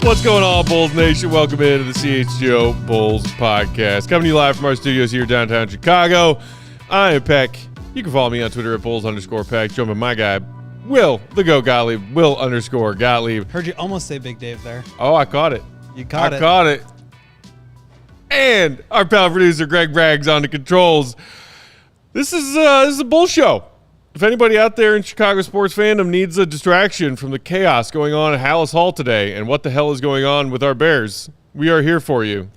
What's going on, Bulls Nation? Welcome into the CHGO Bulls podcast. Coming to you live from our studios here downtown Chicago. I am Peck. You can follow me on Twitter at Bulls_Peck. Joined by my guy, Will, the Go Gottlieb, Will_Gottlieb. Heard you almost say Big Dave there. Oh, I caught it. You caught it. I caught it. And our pal producer, Greg Braggs, on the controls. This is a Bull show. If anybody out there in Chicago sports fandom needs a distraction from the chaos going on at Hallis Hall today and what the hell is going on with our Bears, we are here for you.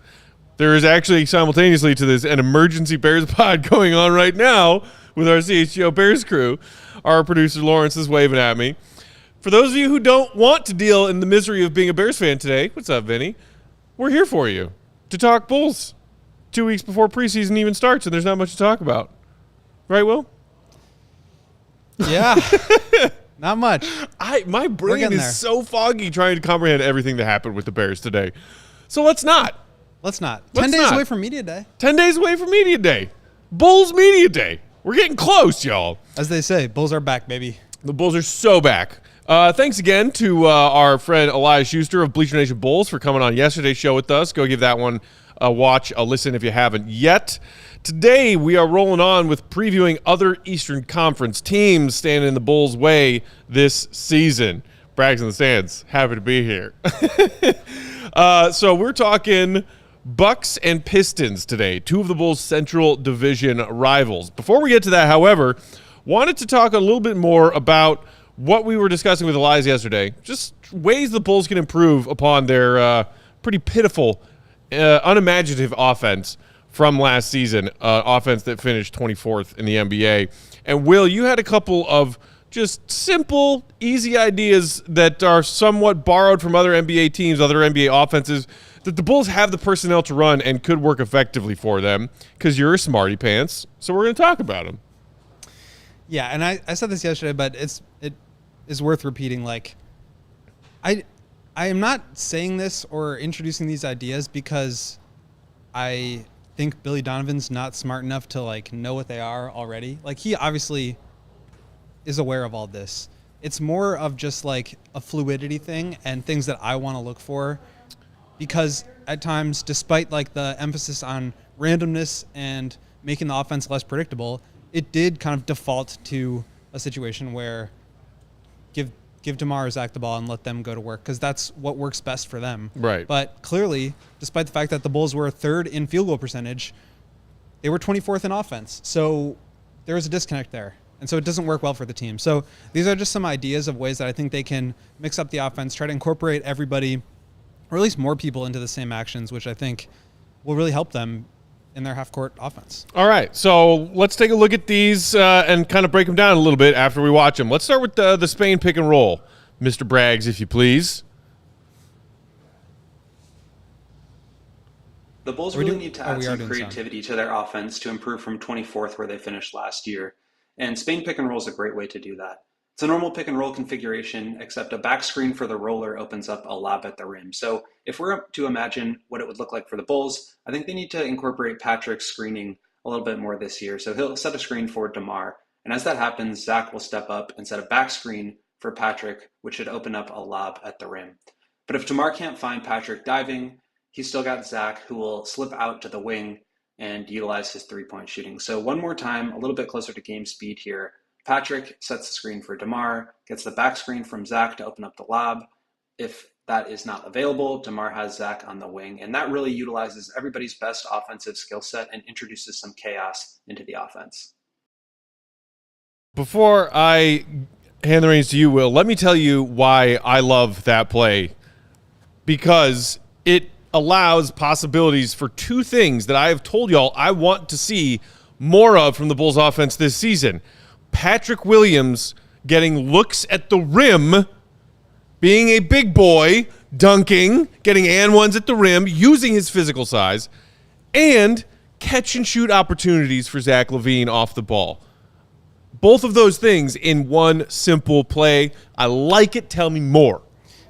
There is actually simultaneously to this an emergency Bears pod going on right now with our CHGO Bears crew. Our producer Lawrence is waving at me. For those of you who don't want to deal in the misery of being a Bears fan today, what's up, Vinny? We're here for you to talk Bulls 2 weeks before preseason even starts, and there's not much to talk about. Right, Will? Yeah, not much. My brain is so foggy trying to comprehend everything that happened with the Bears today. So let's not. 10 days away from Media Day. 10 days away from Media Day. Bulls Media Day. We're getting close, y'all. As they say, Bulls are back, baby. The Bulls are so back. Thanks again to our friend Elias Schuster of Bleacher Nation Bulls for coming on yesterday's show with us. Go give that one a watch, a listen if you haven't yet. Today, we are rolling on with previewing other Eastern Conference teams standing in the Bulls' way this season. Braggs in the stands. Happy to be here. So we're talking Bucks and Pistons today, two of the Bulls' Central Division rivals. Before we get to that, however, wanted to talk a little bit more about what we were discussing with Elias yesterday, just ways the Bulls can improve upon their pretty pitiful, unimaginative offense from last season, offense that finished 24th in the NBA. And Will, you had a couple of just simple, easy ideas that are somewhat borrowed from other NBA teams, other NBA offenses, that the Bulls have the personnel to run and could work effectively for them, because you're a smarty pants, so we're going to talk about them. Yeah, and I said this yesterday, but it is worth repeating. Like, I am not saying this or introducing these ideas because I think Billy Donovan's not smart enough to know what they are already. Like, he obviously is aware of all this. It's more of just a fluidity thing and things that I want to look for, because at times, despite the emphasis on randomness and making the offense less predictable, it did kind of default to a situation where give DeMar or Zach the ball and let them go to work, because that's what works best for them. Right. But clearly, despite the fact that the Bulls were third in field goal percentage, they were 24th in offense. So there was a disconnect there. And so it doesn't work well for the team. So these are just some ideas of ways that I think they can mix up the offense, try to incorporate everybody, or at least more people, into the same actions, which I think will really help them in their half-court offense. All right, so let's take a look at these and kind of break them down a little bit after we watch them. Let's start with the Spain pick and roll. Mr. Braggs, if you please. The Bulls really need to add some creativity to their offense to improve from 24th, where they finished last year. And Spain pick and roll is a great way to do that. It's a normal pick and roll configuration, except a back screen for the roller opens up a lob at the rim. So if we're to imagine what it would look like for the Bulls, I think they need to incorporate Patrick's screening a little bit more this year. So he'll set a screen for DeMar. And as that happens, Zach will step up and set a back screen for Patrick, which should open up a lob at the rim. But if DeMar can't find Patrick diving, he's still got Zach, who will slip out to the wing and utilize his three-point shooting. So one more time, a little bit closer to game speed here. Patrick sets the screen for DeMar, gets the back screen from Zach to open up the lob. If that is not available, DeMar has Zach on the wing, and that really utilizes everybody's best offensive skill set and introduces some chaos into the offense. Before I hand the reins to you, Will, let me tell you why I love that play, because it allows possibilities for two things that I have told y'all I want to see more of from the Bulls offense this season. Patrick Williams getting looks at the rim, being a big boy, dunking, getting and ones at the rim, using his physical size, and catch and shoot opportunities for Zach LaVine off the ball. Both of those things in one simple play. I like it. Tell me more.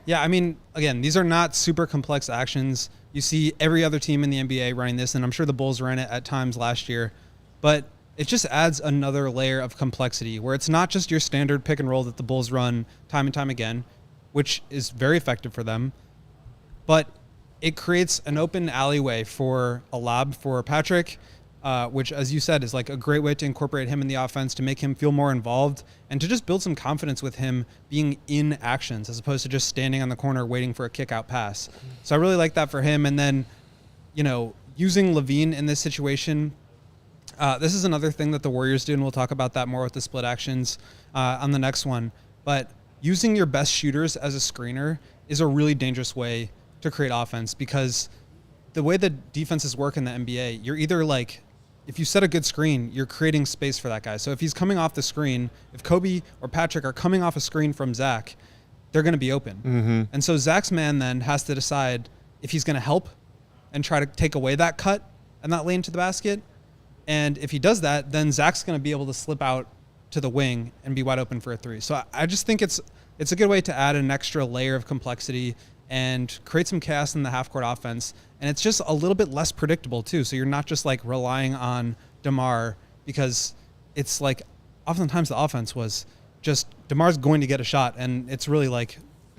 Yeah, I mean, again, these are not super complex actions. You see every other team in the NBA running this, and I'm sure the Bulls ran it at times last year. But it just adds another layer of complexity where it's not just your standard pick and roll that the Bulls run time and time again, which is very effective for them. but it creates an open alleyway for a lob for Patrick, which, as you said, is like a great way to incorporate him in the offense, to make him feel more involved, and to just build some confidence with him being in actions as opposed to just standing on the corner waiting for a kick out pass. So I really like that for him. And then, using Levine in this situation, this is another thing that the Warriors do, and we'll talk about that more with the split actions on the next one. But using your best shooters as a screener is a really dangerous way to create offense, because the way that defenses work in the NBA, you're either like, if you set a good screen, you're creating space for that guy. So if he's coming off the screen, if Kobe or Patrick are coming off a screen from Zach, they're going to be open. Mm-hmm. And so Zach's man then has to decide if he's going to help and try to take away that cut and that lane to the basket. And if he does that, then Zach's going to be able to slip out to the wing and be wide open for a three. So I just think it's a good way to add an extra layer of complexity and create some chaos in the half-court offense. And it's just a little bit less predictable, too. So you're not just, like, relying on DeMar, because it's, like, oftentimes the offense was just DeMar's going to get a shot, and it's really, like,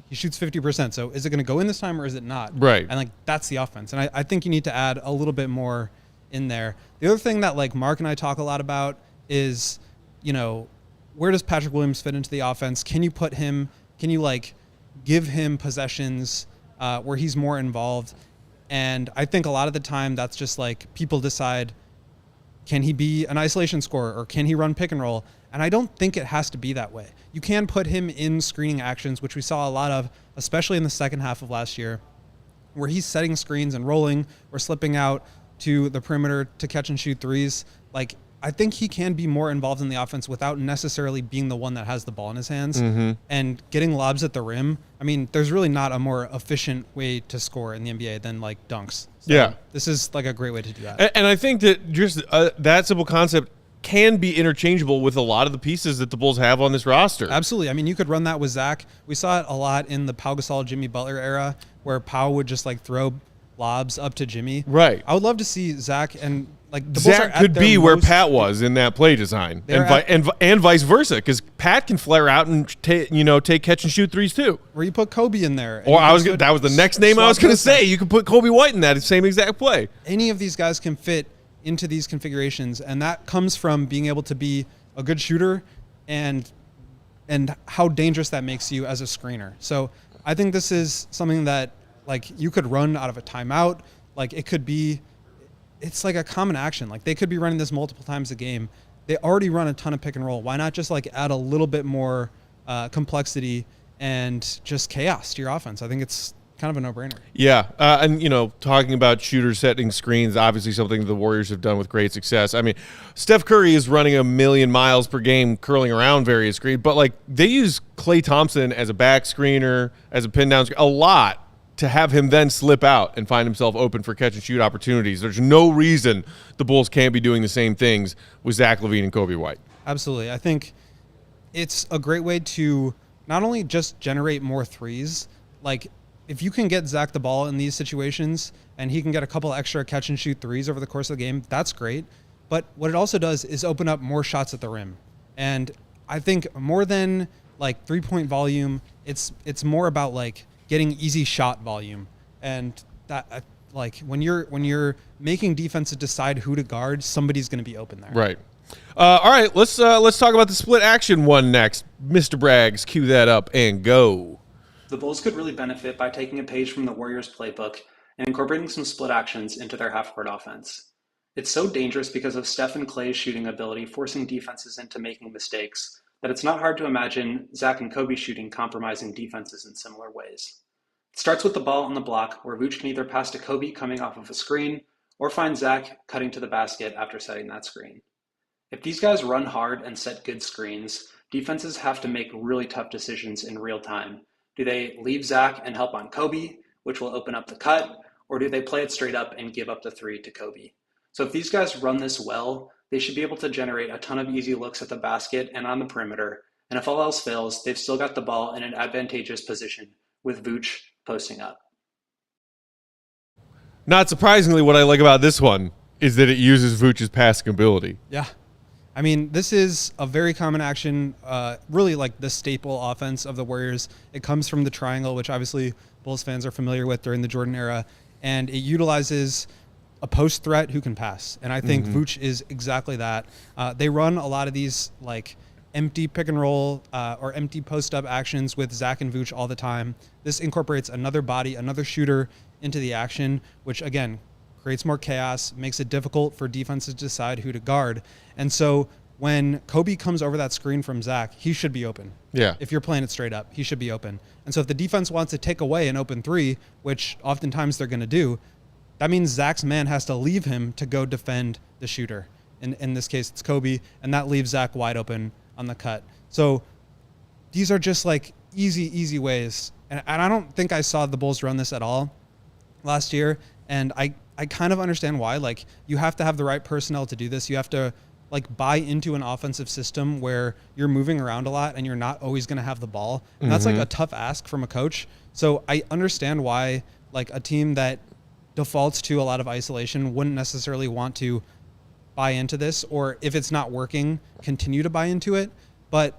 he shoots 50%. So is it going to go in this time or is it not? Right. And, like, that's the offense. And I think you need to add a little bit more in there. The other thing that, like, Mark and I talk a lot about is, where does Patrick Williams fit into the offense? Can you, give him possessions where he's more involved? And I think a lot of the time that's just like people decide, can he be an isolation scorer or can he run pick and roll? And I don't think it has to be that way. You can put him in screening actions, which we saw a lot of, especially in the second half of last year, where he's setting screens and rolling or slipping out to the perimeter to catch and shoot threes. Like, I think he can be more involved in the offense without necessarily being the one that has the ball in his hands, and getting lobs at the rim. I mean, there's really not a more efficient way to score in the NBA than like dunks. So yeah. This is like a great way to do that. And I think that just that simple concept can be interchangeable with a lot of the pieces that the Bulls have on this roster. Absolutely. I mean, you could run that with Zach. We saw it a lot in the Pau Gasol, Jimmy Butler era, where Pau would just like throw lobs up to Jimmy. Right. I would love to see Zach and like the Bulls Zach could be where Pat yeah. was in that play design, and vice versa, because Pat can flare out and take catch and shoot threes too. Or you put Kobe in there. Or that was the next name I was going to say. You could put Kobe White in that same exact play. Any of these guys can fit into these configurations, and that comes from being able to be a good shooter and how dangerous that makes you as a screener. So I think this is something that like you could run out of a timeout. Like it's like a common action. Like they could be running this multiple times a game. They already run a ton of pick and roll. Why not just like add a little bit more complexity and just chaos to your offense? I think it's kind of a no-brainer. Yeah, and talking about shooters setting screens, obviously something the Warriors have done with great success. I mean, Steph Curry is running 1,000,000 miles per game curling around various screens, but like they use Klay Thompson as a back screener, as a pin down screen, a lot, to have him then slip out and find himself open for catch and shoot opportunities. There's no reason the Bulls can't be doing the same things with Zach LaVine and Kobe White. Absolutely. I think it's a great way to not only just generate more threes, like if you can get Zach the ball in these situations and he can get a couple extra catch and shoot threes over the course of the game, that's great. But what it also does is open up more shots at the rim. And I think more than like 3-point volume, it's more about like getting easy shot volume. And that like when you're making defenses decide who to guard, somebody's going to be open there. Right. All right, let's talk about the split action one next. Mr. Braggs, cue that up and go. The Bulls could really benefit by taking a page from the Warriors playbook and incorporating some split actions into their half-court offense. It's so dangerous because of Steph and Klay's shooting ability forcing defenses into making mistakes that it's not hard to imagine Zach and Kobe shooting compromising defenses in similar ways. It starts with the ball on the block, where Vooch can either pass to Kobe coming off of a screen or find Zach cutting to the basket after setting that screen. If these guys run hard and set good screens, defenses have to make really tough decisions in real time. Do they leave Zach and help on Kobe, which will open up the cut, or do they play it straight up and give up the three to Kobe? So if these guys run this well, they should be able to generate a ton of easy looks at the basket and on the perimeter, and if all else fails, they've still got the ball in an advantageous position with Vooch posting up. Not surprisingly, what I like about this one is that it uses Vooch's passing ability. Yeah. I mean, this is a very common action, really like the staple offense of the Warriors. It comes from the triangle, which obviously Bulls fans are familiar with during the Jordan era, and it utilizes a post threat who can pass. And I think Vooch is exactly that. They run a lot of these like empty pick and roll or empty post up actions with Zach and Vooch all the time. This incorporates another body, another shooter into the action, which again creates more chaos, makes it difficult for defenses to decide who to guard. And so when Kobe comes over that screen from Zach, he should be open. Yeah. If you're playing it straight up, he should be open. And so if the defense wants to take away an open three, which oftentimes they're going to do, that means Zach's man has to leave him to go defend the shooter. In this case, it's Kobe, and that leaves Zach wide open on the cut. So these are just like easy ways. And I don't think I saw the Bulls run this at all last year. And I kind of understand why. Like, you have to have the right personnel to do this. You have to like buy into an offensive system where you're moving around a lot and you're not always going to have the ball. And that's like a tough ask from a coach. So I understand why like a team that defaults to a lot of isolation wouldn't necessarily want to buy into this, or if it's not working, continue to buy into it. But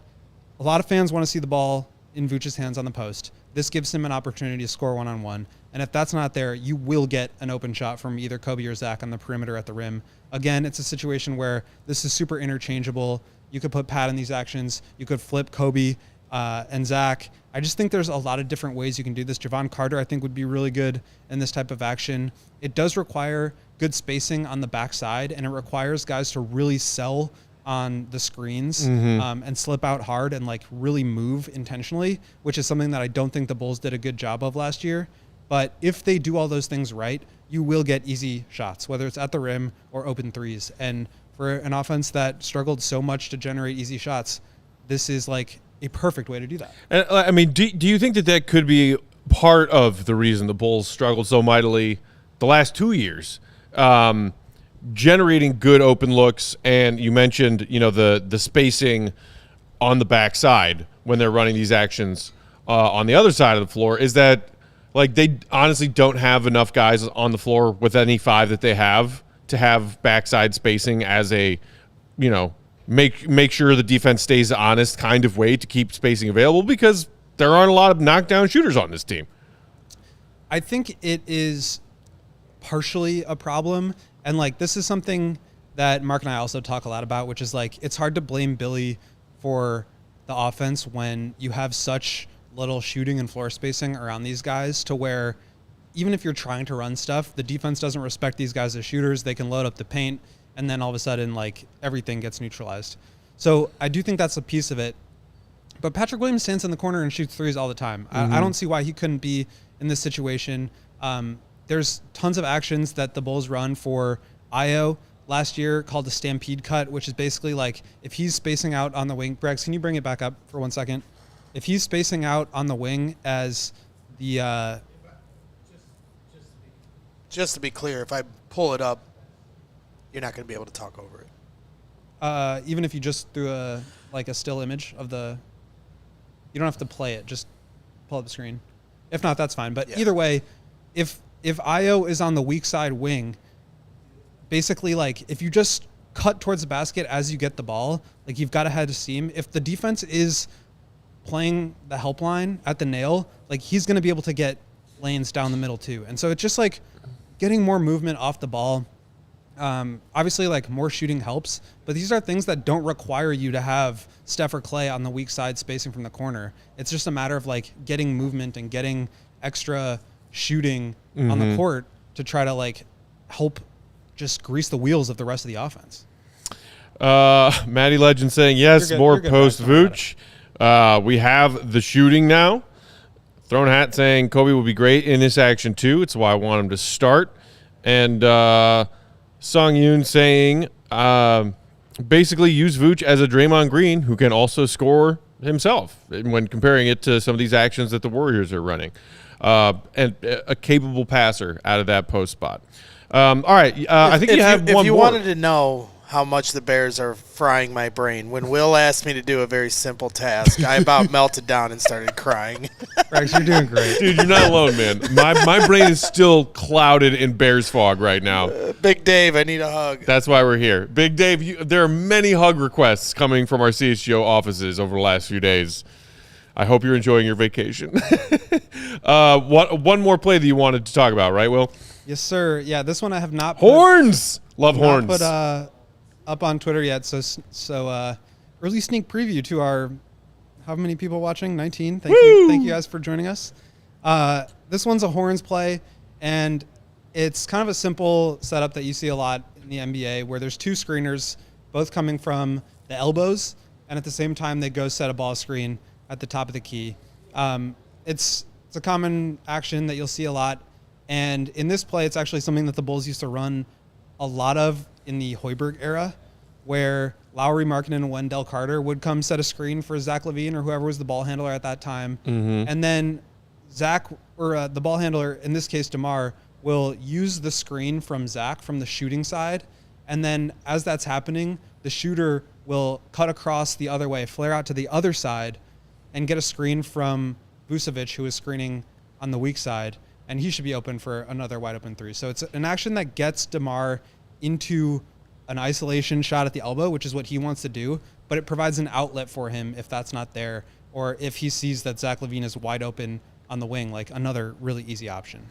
a lot of fans want to see the ball in Vooch's hands on the post. This gives him an opportunity to score one-on-one. And if that's not there, you will get an open shot from either Kobe or Zach on the perimeter at the rim. Again, it's a situation where this is super interchangeable. You could put Pat in these actions. You could flip Kobe and Zach. I just think there's a lot of different ways you can do this. Javon Carter, I think, would be really good in this type of action. It does require good spacing on the backside, and it requires guys to really sell on the screens and slip out hard and like really move intentionally, which is something that I don't think the Bulls did a good job of last year. But if they do all those things right, you will get easy shots, whether it's at the rim or open threes. And for an offense that struggled so much to generate easy shots, this is like a perfect way to do that. And I mean, do you think that could be part of the reason the Bulls struggled so mightily the last 2 years? Generating good open looks, and you mentioned, the spacing on the backside when they're running these actions on the other side of the floor, is that like they honestly don't have enough guys on the floor with any five that they have to have backside spacing as a, make sure the defense stays honest kind of way to keep spacing available, because there aren't a lot of knockdown shooters on this team. I think it is partially a problem. And like, this is something that Mark and I also talk a lot about, which is like, it's hard to blame Billy for the offense when you have such little shooting and floor spacing around these guys, to where even if you're trying to run stuff, the defense doesn't respect these guys as shooters. They can load up the paint, and then all of a sudden, like, everything gets neutralized. So I do think that's a piece of it. But Patrick Williams stands in the corner and shoots threes all the time. I don't see why he couldn't be in this situation. There's tons of actions that the Bulls run for Io last year called the Stampede Cut, which is basically like if he's spacing out on the wing. Brex, can you bring it back up for 1 second? If he's spacing out on the wing as the just to be clear, if I pull it up, you're not going to be able to talk over it. Even if you just threw a still image of you don't have to play it, just pull up the screen. If not, that's fine. But either way, if Io is on the weak side wing, basically like if you just cut towards the basket as you get the ball, like you've got to head to seam. If the defense is playing the help line at the nail, like he's going to be able to get lanes down the middle too. And so it's just like getting more movement off the ball. Obviously, like more shooting helps, but these are things that don't require you to have Steph or Clay on the weak side spacing from the corner. It's just a matter of like getting movement and getting extra shooting on the court to try to like help just grease the wheels of the rest of the offense. Matty Legend saying yes, more post Vooch. We have the shooting now. Throwing hat saying Kobe will be great in this action too. It's why I want him to start. And Song Yoon saying basically use Vooch as a Draymond Green who can also score himself when comparing it to some of these actions that the Warriors are running. And a capable passer out of that post spot. All right, I think you have one more. If you wanted to know how much the Bears are frying my brain. When Will asked me to do a very simple task, I about melted down and started crying. Rex, you're doing great. Dude, you're not alone, man. My brain is still clouded in Bears fog right now. Big Dave, I need a hug. That's why we're here. Big Dave, there are many hug requests coming from our CHGO offices over the last few days. I hope you're enjoying your vacation. One more play that you wanted to talk about, right, Will? Yes, sir. Yeah, this one I have not Horns! Love horns. Put up on Twitter yet. So early sneak preview to our how many people watching? 19. Thank you guys for joining us. This one's a horns play, and it's kind of a simple setup that you see a lot in the NBA, where there's two screeners, both coming from the elbows, and at the same time they go set a ball screen at the top of the key. It's a common action that you'll see a lot, and in this play, it's actually something that the Bulls used to run a lot of in the Hoiberg era, where Lowry, Markkanen, and Wendell Carter would come set a screen for Zach LaVine or whoever was the ball handler at that time. Mm-hmm. And then Zach, or the ball handler, in this case DeMar, will use the screen from Zach from the shooting side. And then as that's happening, the shooter will cut across the other way, flare out to the other side, and get a screen from Vucevic, who is screening on the weak side. And he should be open for another wide open three. So it's an action that gets DeMar into an isolation shot at the elbow, which is what he wants to do, but it provides an outlet for him if that's not there, or if he sees that Zach LaVine is wide open on the wing, like another really easy option.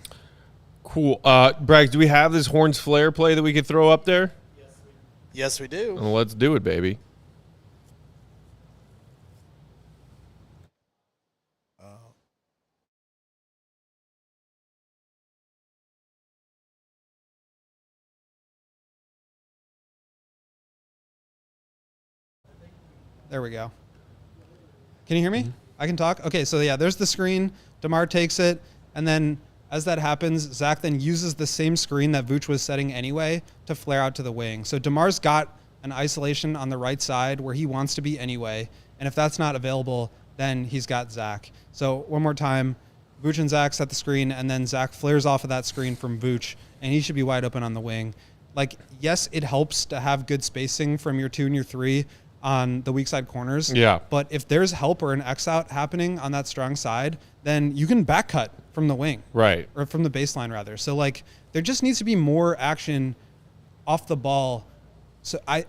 Cool. Bragg, do we have this horns flare play that we could throw up there? Yes, we do. Well, let's do it, baby. There we go. Can you hear me? Mm-hmm. I can talk? Okay, so yeah, there's the screen. DeMar takes it, and then as that happens, Zach then uses the same screen that Vooch was setting anyway to flare out to the wing. So DeMar's got an isolation on the right side where he wants to be anyway, and if that's not available, then he's got Zach. So one more time, Vooch and Zach set the screen, and then Zach flares off of that screen from Vooch, and he should be wide open on the wing. Like, yes, it helps to have good spacing from your 2 and your 3 on the weak side corners. Yeah. But if there's help or an X out happening on that strong side, then you can back cut from the wing. Right. Or from the baseline rather. So like there just needs to be more action off the ball. So I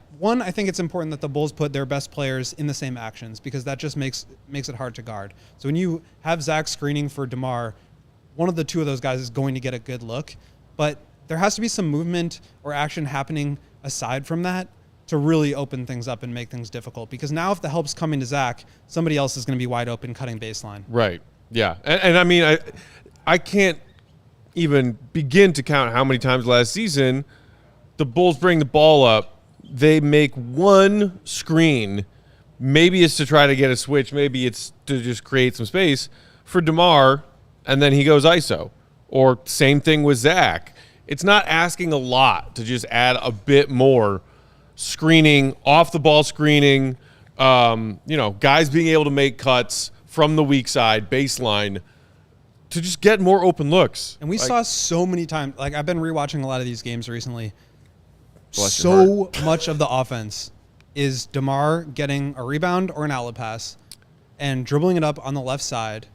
think it's important that the Bulls put their best players in the same actions, because that just makes it hard to guard. So when you have Zach screening for DeMar, one of the two of those guys is going to get a good look, but there has to be some movement or action happening aside from that to really open things up and make things difficult. Because now if the help's coming to Zach, somebody else is going to be wide open cutting baseline. Right. Yeah. And I mean, I can't even begin to count how many times last season the Bulls bring the ball up, they make one screen. Maybe it's to try to get a switch. Maybe it's to just create some space for DeMar, and then he goes ISO. Or same thing with Zach. It's not asking a lot to just add a bit more screening, off the ball screening, guys being able to make cuts from the weak side, baseline, to just get more open looks. And we saw so many times, like I've been rewatching a lot of these games recently. So much of the offense is DeMar getting a rebound or an outlet pass and dribbling it up on the left side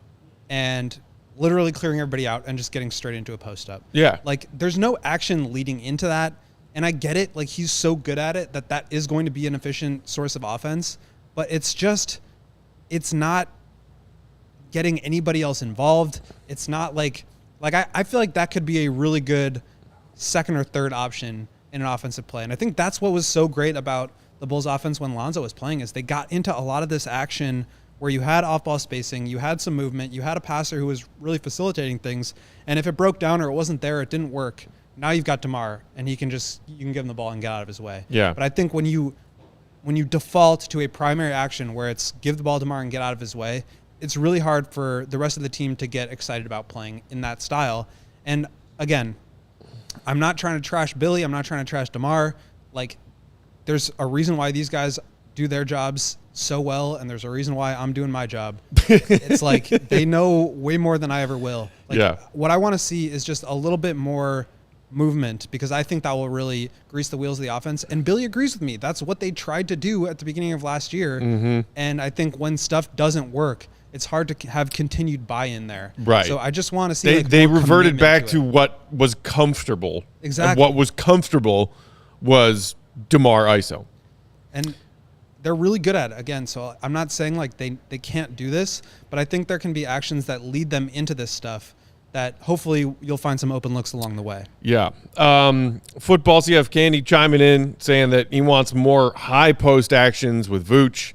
and literally clearing everybody out and just getting straight into a post up. Yeah. Like there's no action leading into that. And I get it, like he's so good at it that is going to be an efficient source of offense, but it's not getting anybody else involved. It's not like I feel like that could be a really good second or third option in an offensive play. And I think that's what was so great about the Bulls offense when Lonzo was playing, is they got into a lot of this action where you had off-ball spacing, you had some movement, you had a passer who was really facilitating things, and if it broke down or it wasn't there, it didn't work. Now you've got DeMar, and you can give him the ball and get out of his way. Yeah. But I think when you default to a primary action where it's give the ball to DeMar and get out of his way, it's really hard for the rest of the team to get excited about playing in that style. And again, I'm not trying to trash Billy. I'm not trying to trash DeMar. Like, there's a reason why these guys do their jobs so well, and there's a reason why I'm doing my job. It's like they know way more than I ever will. Like, yeah. What I want to see is just a little bit more movement, because I think that will really grease the wheels of the offense. And Billy agrees with me. That's what they tried to do at the beginning of last year. And I think when stuff doesn't work, it's hard to have continued buy-in there. Right. So I just want to see they reverted back to what was comfortable. Exactly. And what was comfortable was DeMar ISO. And they're really good at it, again. So I'm not saying like they can't do this, but I think there can be actions that lead them into this stuff that hopefully you'll find some open looks along the way. Yeah. Football CF Candy chiming in saying that he wants more high post actions with Vooch.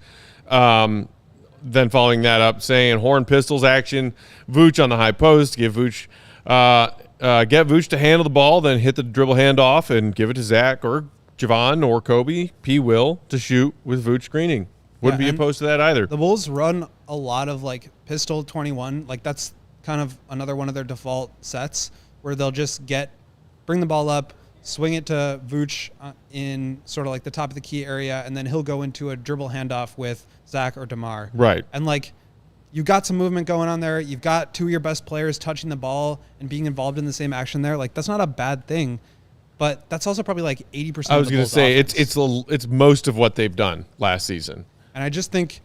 Then following that up saying horn pistols action, Vooch on the high post, give Vooch, get Vooch to handle the ball, then hit the dribble handoff and give it to Zach or Javon or Kobe, P. Will, to shoot with Vooch screening. Wouldn't be opposed to that either. The Bulls run a lot of like pistol 21. Like that's kind of another one of their default sets where they'll just bring the ball up, swing it to Vooch in sort of like the top of the key area, and then he'll go into a dribble handoff with Zach or DeMar. Right. And like you've got some movement going on there. You've got two of your best players touching the ball and being involved in the same action there. Like that's not a bad thing, but that's also probably like 80%. I was going to say it's most of what they've done last season. And I just think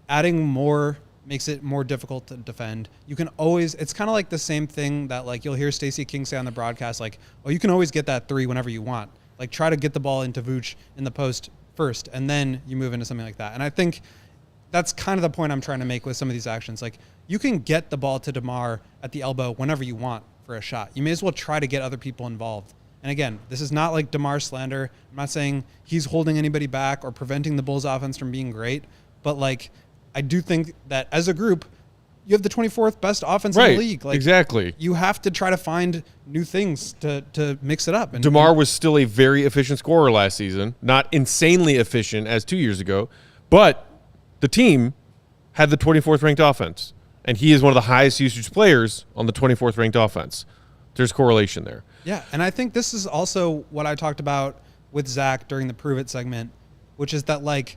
adding more makes it more difficult to defend. You can always, it's kind of like the same thing that like you'll hear Stacey King say on the broadcast, like, oh, you can always get that three whenever you want. Like try to get the ball into Vooch in the post first, and then you move into something like that. And I think that's kind of the point I'm trying to make with some of these actions. Like you can get the ball to DeMar at the elbow whenever you want for a shot. You may as well try to get other people involved. And again, this is not like DeMar slander. I'm not saying he's holding anybody back or preventing the Bulls offense from being great, but like, I do think that as a group, you have the 24th best offense in the league. Like, exactly. You have to try to find new things to mix it up. And DeMar was still a very efficient scorer last season, not insanely efficient as 2 years ago, but the team had the 24th ranked offense, and he is one of the highest usage players on the 24th ranked offense. There's correlation there. Yeah, and I think this is also what I talked about with Zach during the Prove It segment, which is that like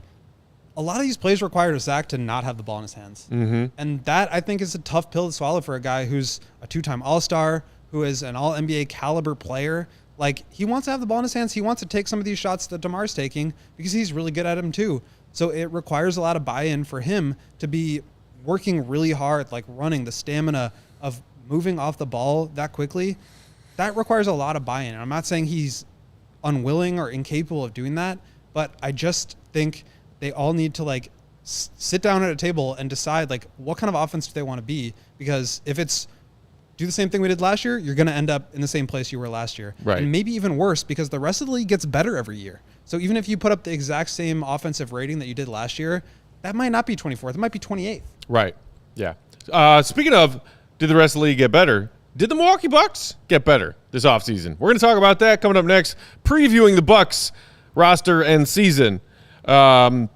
a lot of these plays require Zach to not have the ball in his hands. And that, I think, is a tough pill to swallow for a guy who's a two-time All-Star, who is an All-NBA caliber player. Like, he wants to have the ball in his hands. He wants to take some of these shots that DeMar's taking because he's really good at them too. So it requires a lot of buy-in for him to be working really hard, like running, the stamina of moving off the ball that quickly. That requires a lot of buy-in. And I'm not saying he's unwilling or incapable of doing that, but I just think they all need to like sit down at a table and decide like what kind of offense do they want to be, because if it's do the same thing we did last year, you're going to end up in the same place you were last year. Right. And maybe even worse, because the rest of the league gets better every year. So even if you put up the exact same offensive rating that you did last year, that might not be 24th. It might be 28th. Right. Yeah. Speaking of, did the rest of the league get better? Did the Milwaukee Bucks get better this offseason? We're going to talk about that coming up next, previewing the Bucks roster and season. While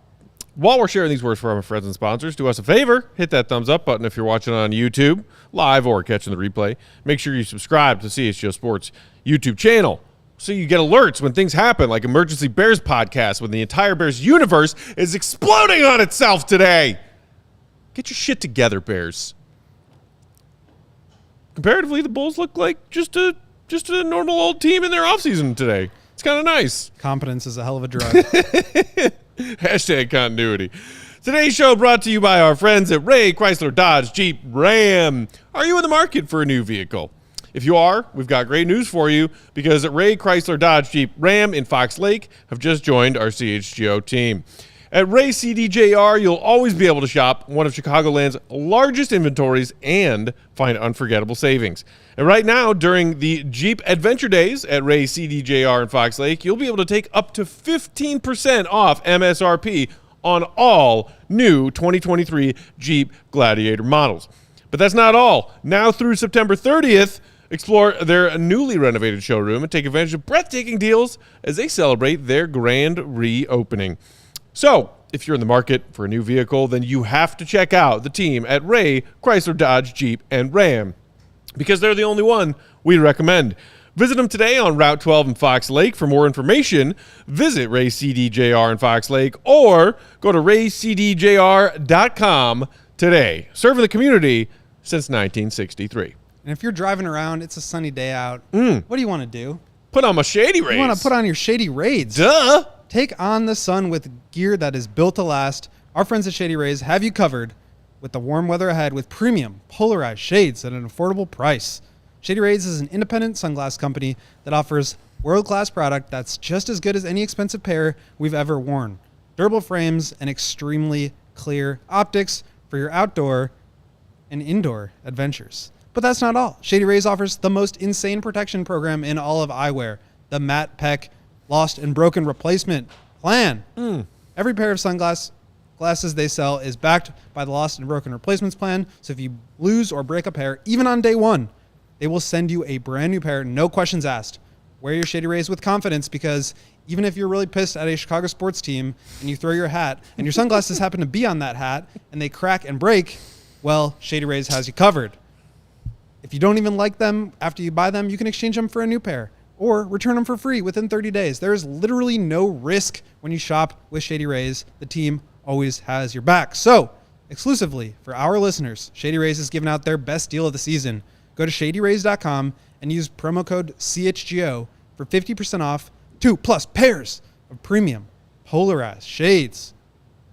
we're sharing these words from our friends and sponsors, do us a favor, hit that thumbs up button if you're watching on YouTube, live or catching the replay. Make sure you subscribe to CHGO Sports YouTube channel so you get alerts when things happen, like Emergency Bears podcast, when the entire Bears universe is exploding on itself today. Get your shit together, Bears. Comparatively, the Bulls look like just a normal old team in their offseason today. It's kind of nice. Competence is a hell of a drug. Hashtag continuity. Today's show brought to you by our friends at Ray Chrysler Dodge Jeep Ram. Are you in the market for a new vehicle? If you are, we've got great news for you, because at Ray Chrysler Dodge Jeep Ram in Fox Lake have just joined our CHGO team. At Ray CDJR, you'll always be able to shop one of Chicagoland's largest inventories and find unforgettable savings. And right now, during the Jeep Adventure Days at Ray CDJR in Fox Lake, you'll be able to take up to 15% off MSRP on all new 2023 Jeep Gladiator models. But that's not all. Now through September 30th, explore their newly renovated showroom and take advantage of breathtaking deals as they celebrate their grand reopening. So, if you're in the market for a new vehicle, then you have to check out the team at Ray Chrysler Dodge Jeep and Ram, because they're the only one we recommend. Visit them today on Route 12 in Fox Lake. For more information, visit Ray CDJR in Fox Lake or go to raycdjr.com today. Serving the community since 1963. And if you're driving around, it's a sunny day out. What do you want to do? Put on my Shady Rays. You want to put on your Shady Raids. Duh. Take on the sun with gear that is built to last. Our friends at Shady Rays have you covered with the warm weather ahead with premium polarized shades at an affordable price. Shady Rays is an independent sunglass company that offers world-class product that's just as good as any expensive pair we've ever worn. Durable frames and extremely clear optics for your outdoor and indoor adventures. But that's not all. Shady Rays offers the most insane protection program in all of eyewear, the Matte Peck Lost and Broken Replacement Plan. Every pair of glasses they sell is backed by the Lost and Broken Replacements Plan, so if you lose or break a pair, even on day one, they will send you a brand new pair, no questions asked. Wear your Shady Rays with confidence, because even if you're really pissed at a Chicago sports team and you throw your hat and your sunglasses happen to be on that hat and they crack and break, well, Shady Rays has you covered. If you don't even like them after you buy them, you can exchange them for a new pair or return them for free within 30 days. There is literally no risk when you shop with Shady Rays. The team always has your back. So, exclusively for our listeners, Shady Rays is giving out their best deal of the season. Go to shadyrays.com and use promo code CHGO for 50% off 2+ pairs of premium polarized shades.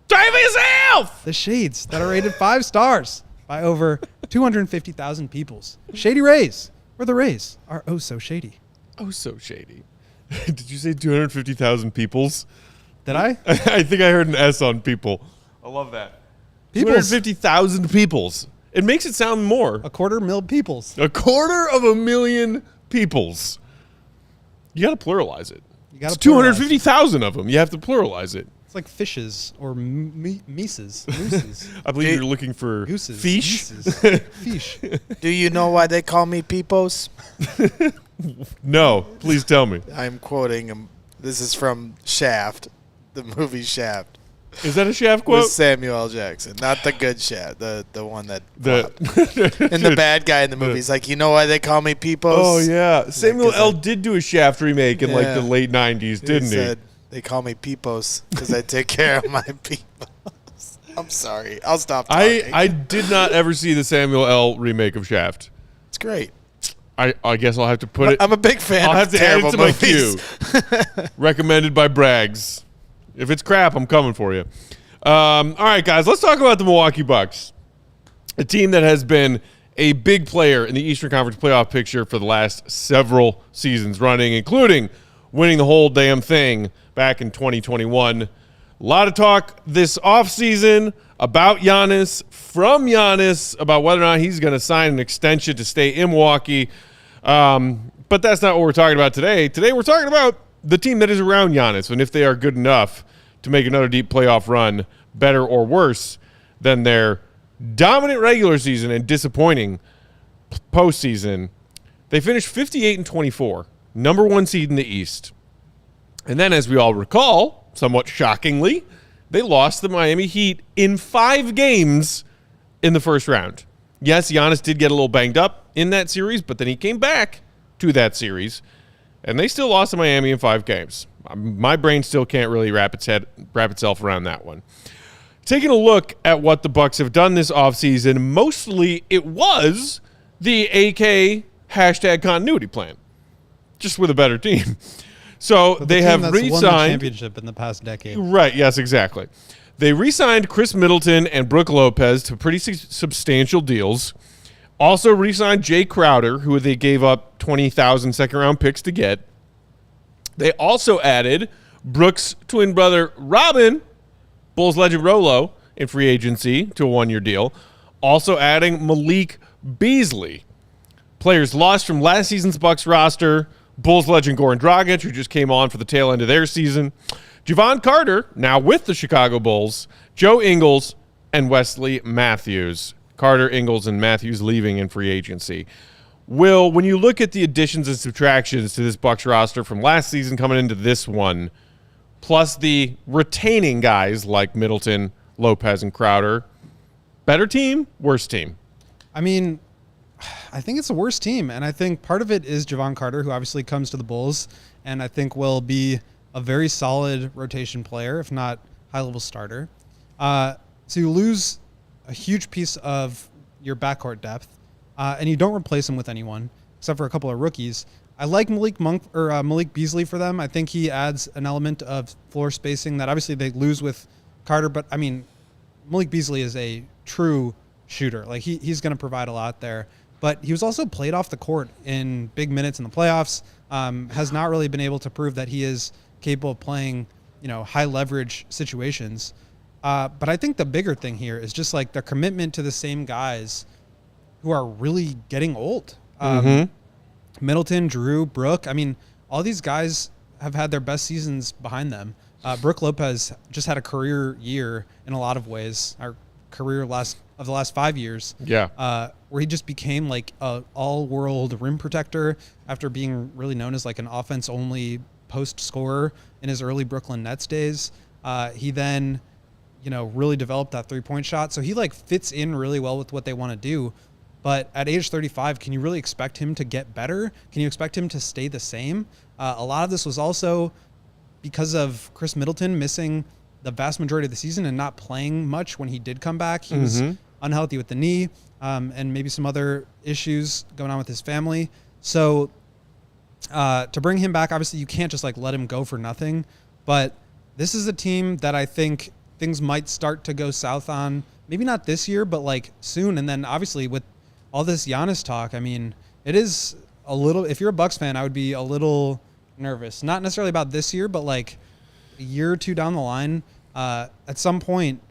Try it for yourself! The shades that are rated 5 stars by over 250,000 peoples. Shady Rays, where the Rays are oh so shady. Oh, so shady. Did you say 250,000 peoples? Did I? I think I heard an S on people. I love that. Peoples. 250,000 peoples. It makes it sound more. 250,000 peoples. 250,000 peoples. You got to pluralize it. It's 250,000 of them. You have to pluralize it. It's like fishes or mooses. I believe you're looking for Gooses. fish. Fish. Do you know why they call me Peepos? No, please tell me. I'm quoting him. This is from Shaft, the movie Shaft. Is that a Shaft quote? With Samuel L. Jackson, not the good Shaft, the one that flopped. The And the bad guy in the movie is like, you know why they call me Peepos? Oh yeah, Samuel L. did do a Shaft remake in like Yeah. the late '90s, didn't he? Said, they call me Peepos because I take care of my Peepos. I'm sorry. I'll stop talking. I did not ever see the Samuel L. remake of Shaft. It's great. I guess I'll have to put it. I'm a big fan I'll of have to add it terrible to my movies. queue. Recommended by Braggs. If it's crap, I'm coming for you. All right, guys, let's talk about the Milwaukee Bucks, a team that has been a big player in the Eastern Conference playoff picture for the last several seasons running, including winning the whole damn thing back in 2021. A lot of talk this offseason about Giannis, from Giannis, about whether or not he's going to sign an extension to stay in Milwaukee. But that's not what we're talking about today. Today we're talking about the team that is around Giannis and if they are good enough to make another deep playoff run better or worse than their dominant regular season and disappointing postseason. They finished 58-24, number 1 seed in the East. And then, as we all recall, somewhat shockingly, they lost the Miami Heat in 5 games in the first round. Yes, Giannis did get a little banged up in that series, but then he came back to that series, and they still lost to Miami in 5 games. My brain still can't really wrap itself around that one. Taking a look at what the Bucks have done this offseason, mostly it was the AK #continuity plan, just with a better team. So they have won the re-signed championship in the past decade. Right, yes, exactly. They re-signed Khris Middleton and Brook Lopez to pretty substantial deals. Also re-signed Jay Crowder, who they gave up 20,000 second-round picks to get. They also added Brook's twin brother, Robin, Bulls legend Rolo, in free agency to a 1-year deal. Also adding Malik Beasley. Players lost from last season's Bucks roster, Bulls legend Goran Dragic, who just came on for the tail end of their season. Javon Carter, now with the Chicago Bulls. Joe Ingles and Wesley Matthews. Carter, Ingles, and Matthews leaving in free agency. Will, when you look at the additions and subtractions to this Bucks roster from last season coming into this one, plus the retaining guys like Middleton, Lopez, and Crowder, better team, worse team? I mean, I think it's the worst team, and I think part of it is Javon Carter, who obviously comes to the Bulls, and I think will be a very solid rotation player, if not high-level starter. So you lose a huge piece of your backcourt depth. and you don't replace him with anyone except for a couple of rookies. I like Malik Beasley for them. I think he adds an element of floor spacing that obviously they lose with Carter, but I mean, Malik Beasley is a true shooter. Like he's going to provide a lot there. But he was also played off the court in big minutes in the playoffs. Has not really been able to prove that he is capable of playing, high leverage situations. But I think the bigger thing here is just like the commitment to the same guys who are really getting old. Middleton, Drew, Brook. I mean, all these guys have had their best seasons behind them. Brook Lopez just had a career year in a lot of ways. Our career of the last 5 years. Yeah. Where he just became like a all-world rim protector after being really known as like an offense-only post scorer in his early Brooklyn Nets days. He then, really developed that three-point shot. So he like fits in really well with what they want to do. But at age 35, can you really expect him to get better? Can you expect him to stay the same? A lot of this was also because of Khris Middleton missing the vast majority of the season and not playing much when he did come back. He was unhealthy with the knee and maybe some other issues going on with his family. So to bring him back, obviously you can't just like let him go for nothing. But this is a team that I think things might start to go south on. Maybe not this year, but like soon. And then obviously with all this Giannis talk, I mean, it is a little, if you're a Bucks fan, I would be a little nervous. Not necessarily about this year, but like a year or two down the line, at some point,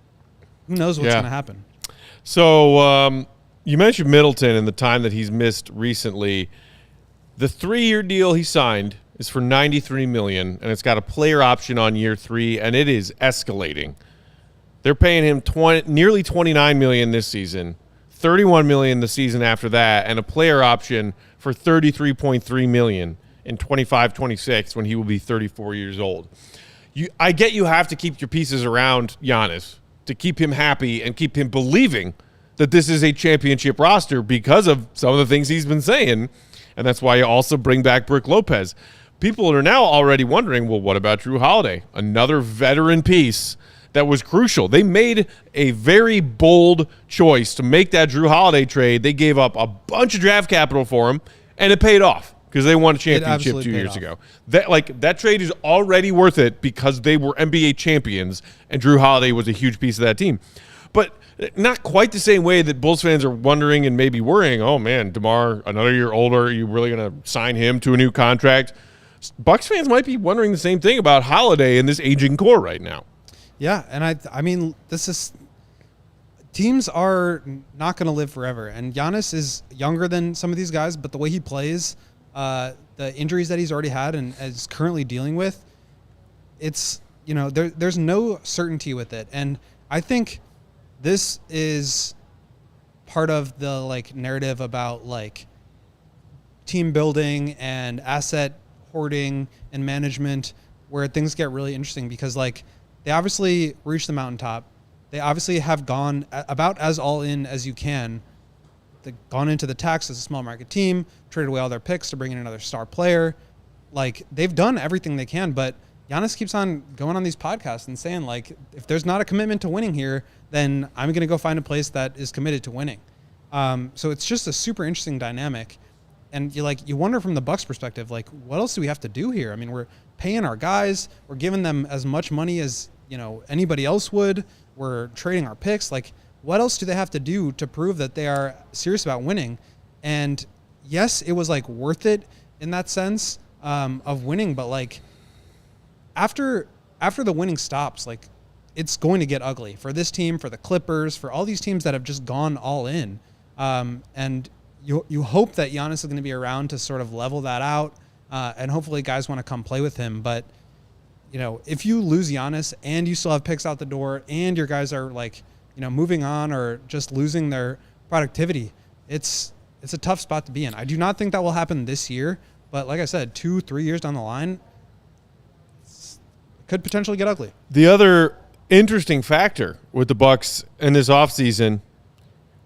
who knows what's going to happen. So you mentioned Middleton and the time that he's missed recently. The 3-year deal he signed is for $93 million, and it's got a player option on year 3, and it is escalating. They're paying him nearly $29 million this season, $31 million the season after that, and a player option for $33.3 million in 25-26 when he will be 34 years old. I get you have to keep your pieces around Giannis to keep him happy and keep him believing that this is a championship roster because of some of the things he's been saying, and that's why you also bring back Brook Lopez. People are now already wondering, well, what about Drew Holiday? Another veteran piece that was crucial. They made a very bold choice to make that Drew Holiday trade. They gave up a bunch of draft capital for him, and it paid off because they won a championship 2 years ago. That trade is already worth it because they were NBA champions, and Drew Holiday was a huge piece of that team. But not quite the same way that Bulls fans are wondering and maybe worrying, oh, man, DeMar, another year older, are you really going to sign him to a new contract? Bucks fans might be wondering the same thing about Holiday and this aging core right now. Yeah, and I mean, teams are not going to live forever, and Giannis is younger than some of these guys, but the way he plays, the injuries that he's already had and is currently dealing with, it's, there's no certainty with it, and I think this is part of the like narrative about like team building and asset hoarding and management, where things get really interesting because like they obviously reached the mountaintop. They obviously have gone about as all in as you can. They've gone into the tax as a small market team, traded away all their picks to bring in another star player. Like they've done everything they can, but Giannis keeps on going on these podcasts and saying like, if there's not a commitment to winning here, then I'm going to go find a place that is committed to winning. So it's just a super interesting dynamic. And you wonder from the Bucks perspective, like, what else do we have to do here? I mean, we're paying our guys, we're giving them as much money as, anybody else would. We're trading our picks. Like, what else do they have to do to prove that they are serious about winning? And yes, it was like worth it in that sense of winning, but like after the winning stops, like it's going to get ugly for this team, for the Clippers, for all these teams that have just gone all in. And you hope that Giannis is going to be around to sort of level that out, and hopefully guys want to come play with him. But, if you lose Giannis and you still have picks out the door and your guys are like, moving on or just losing their productivity, it's a tough spot to be in. I do not think that will happen this year, but like I said, 2-3 years down the line, it could potentially get ugly. The other interesting factor with the Bucks in this offseason,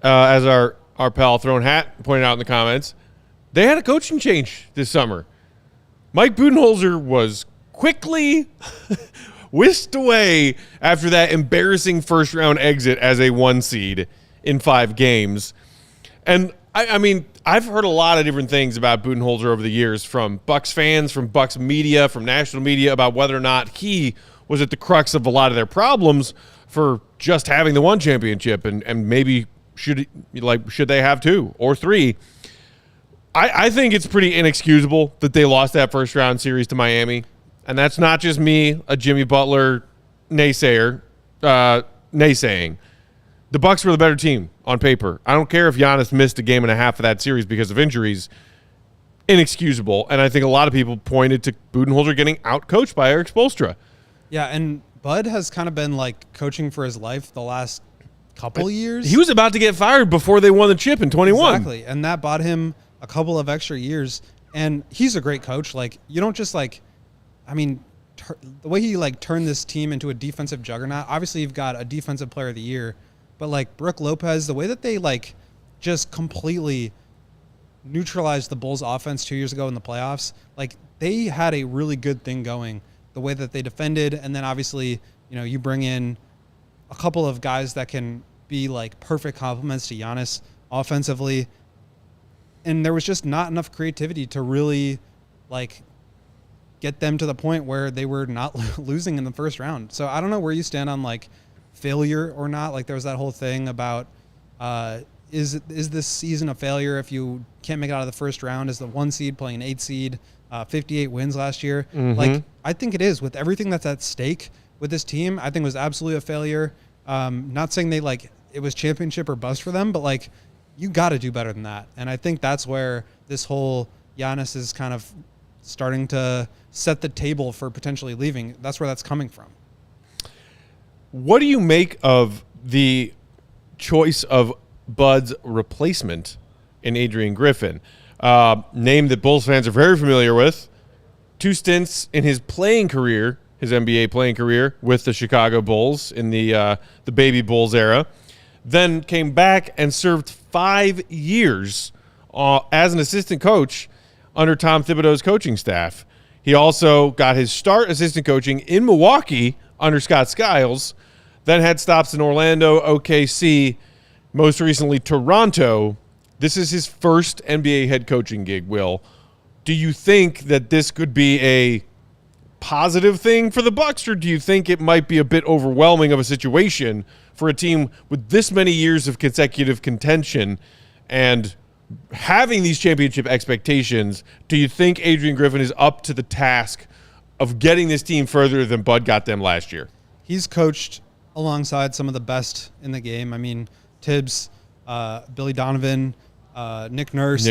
as our pal Throne Hat pointed out in the comments, they had a coaching change this summer. Mike Budenholzer was quickly whisked away after that embarrassing first-round exit as a 1 seed in 5 games. And I mean, I've heard a lot of different things about Budenholzer over the years from Bucks fans, from Bucks media, from national media about whether or not he was at the crux of a lot of their problems for just having the one championship and maybe should they have 2 or 3. I think it's pretty inexcusable that they lost that first round series to Miami. And that's not just me, a Jimmy Butler naysaying. The Bucks were the better team on paper. I don't care if Giannis missed a game and a half of that series because of injuries. Inexcusable. And I think a lot of people pointed to Budenholzer getting out-coached by Eric Spoelstra. Yeah, and Bud has kind of been like coaching for his life the last couple years. He was about to get fired before they won the chip in 21. Exactly, and that bought him a couple of extra years. And he's a great coach. Like, you don't just the way he turned this team into a defensive juggernaut. Obviously, you've got a defensive player of the year, but Brook Lopez, the way that they just completely neutralized the Bulls offense 2 years ago in the playoffs, they had a really good thing going. The way that they defended, and then obviously, you bring in a couple of guys that can be perfect complements to Giannis offensively, and there was just not enough creativity to really get them to the point where they were not losing in the first round. So I don't know where you stand on failure or not. There was that whole thing about is this season a failure if you can't make it out of the first round as the 1 seed playing an 8 seed, 58 wins last year. Mm-hmm. I think it is, with everything that's at stake with this team. I think it was absolutely a failure. Not saying they it was championship or bust for them, but you got to do better than that. And I think that's where this whole Giannis is kind of starting to set the table for potentially leaving. That's where that's coming from. What do you make of the choice of Bud's replacement in Adrian Griffin? Name that Bulls fans are very familiar with. 2 stints in his playing career, his NBA playing career, with the Chicago Bulls in the Baby Bulls era. Then came back and served 5 years as an assistant coach under Tom Thibodeau's coaching staff. He also got his start assistant coaching in Milwaukee under Scott Skiles, then had stops in Orlando, OKC, most recently Toronto. This is his first NBA head coaching gig, Will. Do you think that this could be a positive thing for the Bucks, or do you think it might be a bit overwhelming of a situation for a team with this many years of consecutive contention and having these championship expectations? Do you think Adrian Griffin is up to the task of getting this team further than Bud got them last year? He's coached alongside some of the best in the game. I mean, Tibbs, Billy Donovan, Nick Nurse.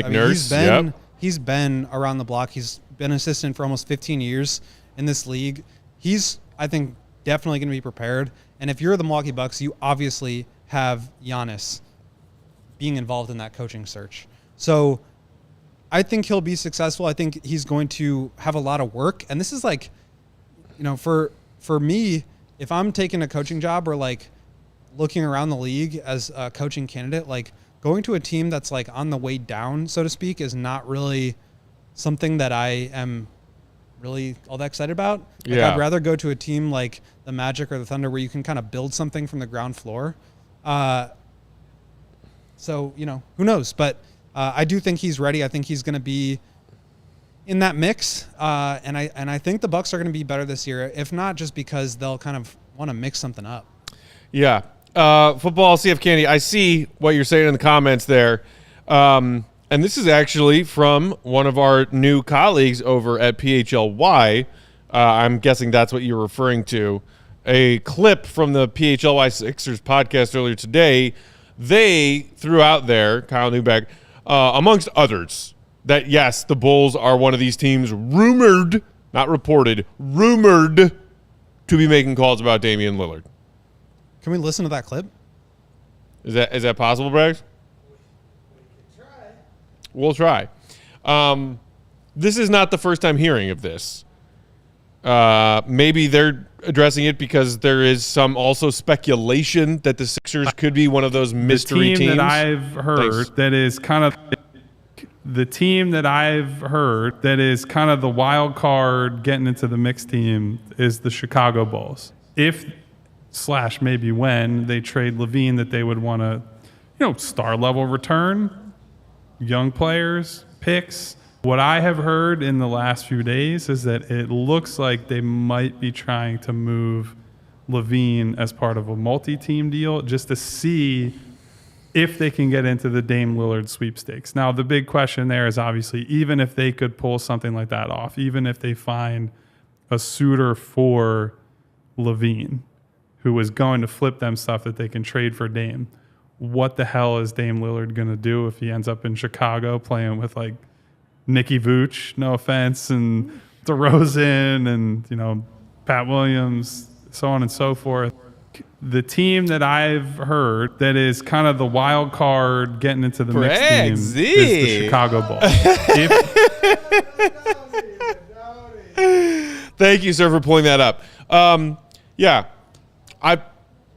He's been around the block. He's been an assistant for almost 15 years in this league. He's, I think, definitely going to be prepared. And if you're the Milwaukee Bucks, you obviously have Giannis being involved in that coaching search. So I think he'll be successful. I think he's going to have a lot of work. And this is for me, if I'm taking a coaching job or looking around the league as a coaching candidate, going to a team that's on the way down, so to speak, is not really something that I am really all that excited about. I'd rather go to a team like the Magic or the Thunder where you can kind of build something from the ground floor. So, who knows? But I do think he's ready. I think he's going to be in that mix. And I think the Bucks are going to be better this year, if not just because they'll kind of want to mix something up. Yeah. Football, CF Candy, I see what you're saying in the comments there. And this is actually from one of our new colleagues over at PHLY. I'm guessing that's what you're referring to. A clip from the PHLY Sixers podcast earlier today. They threw out there, Kyle Neubeck, amongst others, that yes, the Bulls are one of these teams rumored, not reported, rumored to be making calls about Damian Lillard. Can we listen to that clip? Is that possible, Braggs? We'll try. This is not the first time hearing of this. Maybe they're addressing it because there is some also speculation that the Sixers could be one of those mystery teams. The team that I've heard that is kind of the team that I've heard that is kind of the wild card getting into the mixed team is the Chicago Bulls. Maybe when they trade Levine, that they would want to, star level return. young players, picks. What I have heard in the last few days is that it looks like they might be trying to move LaVine as part of a multi-team deal just to see if they can get into the Dame Lillard sweepstakes. Now, the big question there is obviously, even if they could pull something like that off, even if they find a suitor for LaVine who is going to flip them stuff that they can trade for Dame, what the hell is Dame Lillard going to do if he ends up in Chicago playing with like Nicky Vooch, no offense, and DeRozan and, Pat Williams, so on and so forth. The team that I've heard that is kind of the wild card getting into the mixed team is the Chicago Bulls. Thank you, sir, for pulling that up.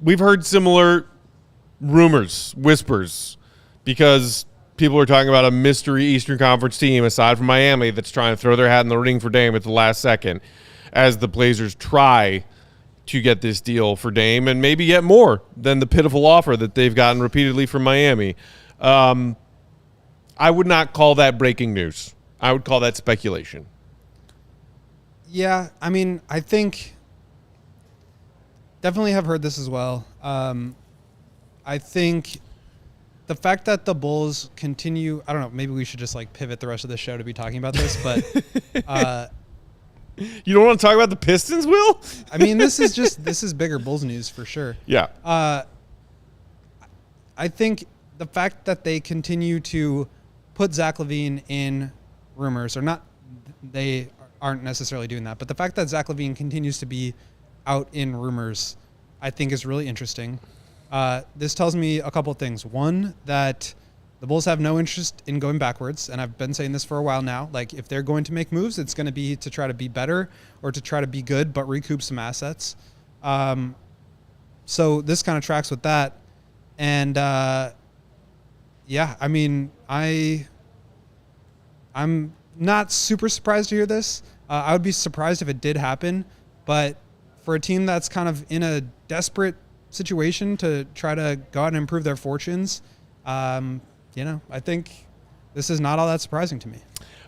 We've heard similar rumors, whispers, because people are talking about a mystery Eastern Conference team aside from Miami that's trying to throw their hat in the ring for Dame at the last second as the Blazers try to get this deal for Dame and maybe get more than the pitiful offer that they've gotten repeatedly from Miami. I would not call that breaking news. I would call that speculation. Yeah, I mean, I think definitely have heard this as well. I think the fact that the Bulls continue, I don't know, maybe we should just like pivot the rest of the show to be talking about this, but you don't want to talk about the Pistons, Will? I mean, this is bigger Bulls news for sure. Yeah. I think the fact that they continue to put Zach LaVine in rumors, or not, they aren't necessarily doing that, but the fact that Zach LaVine continues to be out in rumors, I think is really interesting. This tells me a couple of things. One, that the Bulls have no interest in going backwards, and I've been saying this for a while now. Like, if they're going to make moves, it's going to be to try to be better or to try to be good but recoup some assets. So this kind of tracks with that. And, yeah, I mean, I'm not super surprised to hear this. I would be surprised if it did happen, but for a team that's kind of in a desperate situation to try to go out and improve their fortunes, I think this is not all that surprising to me.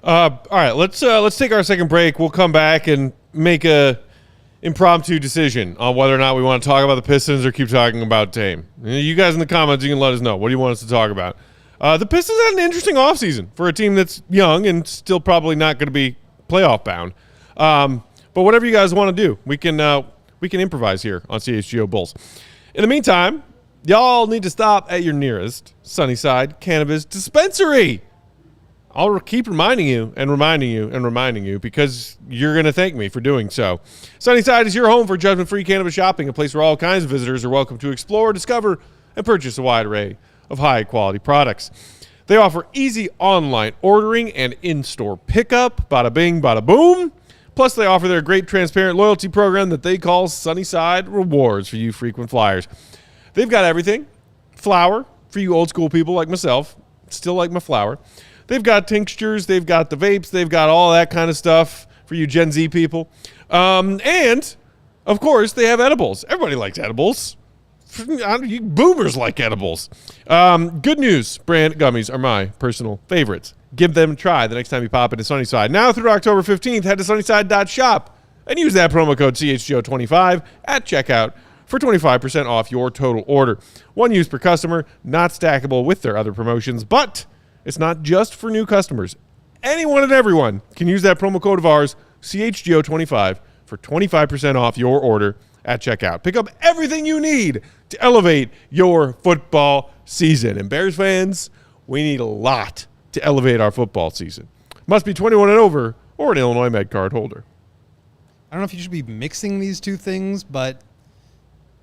All right, let's take our second break. We'll come back and make a impromptu decision on whether or not we want to talk about the Pistons or keep talking about Dame. You guys in the comments, you can let us know. What do you want us to talk about? The Pistons had an interesting offseason for a team that's young and still probably not going to be playoff bound. But whatever you guys want to do, we can improvise here on CHGO Bulls. In the meantime, y'all need to stop at your nearest Sunnyside Cannabis Dispensary. I'll keep reminding you because you're going to thank me for doing so. Sunnyside is your home for judgment-free cannabis shopping, a place where all kinds of visitors are welcome to explore, discover, and purchase a wide array of high-quality products. They offer easy online ordering and in-store pickup. Bada bing, bada boom. Plus, they offer their great transparent loyalty program that they call Sunnyside Rewards for you frequent flyers. They've got everything. Flour for you old school people like myself. Still like my flour. They've got tinctures. They've got the vapes. They've got all that kind of stuff for you Gen Z people. And, of course, they have edibles. Everybody likes edibles. You boomers like edibles. Good News brand gummies are my personal favorites. Give them a try the next time you pop into Sunnyside. Now through October 15th, head to sunnyside.shop and use that promo code CHGO25 at checkout for 25% off your total order. One use per customer, not stackable with their other promotions, but it's not just for new customers. Anyone and everyone can use that promo code of ours, CHGO25, for 25% off your order at checkout. Pick up everything you need to elevate your football season. And Bears fans, we need a lot to elevate our football season. Must be 21 and over or an Illinois Med card holder. I don't know if you should be mixing these two things, but